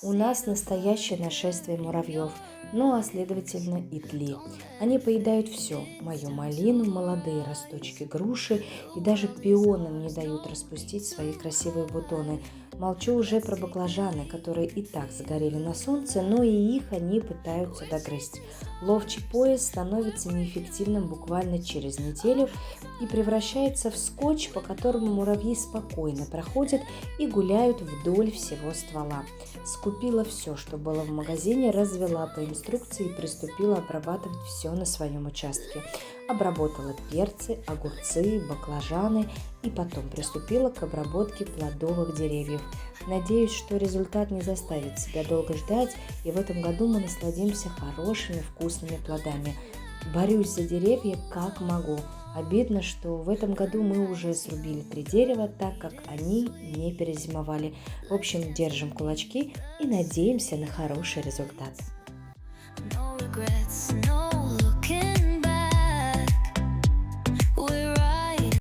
У нас настоящее нашествие муравьев, ну а следовательно и тли. Они поедают все – мою малину, молодые росточки груши и даже пионам не дают распустить свои красивые бутоны. Молчу уже про баклажаны, которые и так загорели на солнце, но и их они пытаются догрызть. Ловчий пояс становится неэффективным буквально через неделю и превращается в скотч, по которому муравьи спокойно проходят и гуляют вдоль всего ствола. Скупила все, что было в магазине, развела по инструкции и приступила обрабатывать все на своем участке. Обработала перцы, огурцы, баклажаны и потом приступила к обработке плодовых деревьев. Надеюсь, что результат не заставит себя долго ждать, и в этом году мы насладимся хорошими вкусными плодами. Борюсь за деревья как могу. Обидно, что в этом году мы уже срубили 3 дерева, так как они не перезимовали. В общем, держим кулачки и надеемся на хороший результат.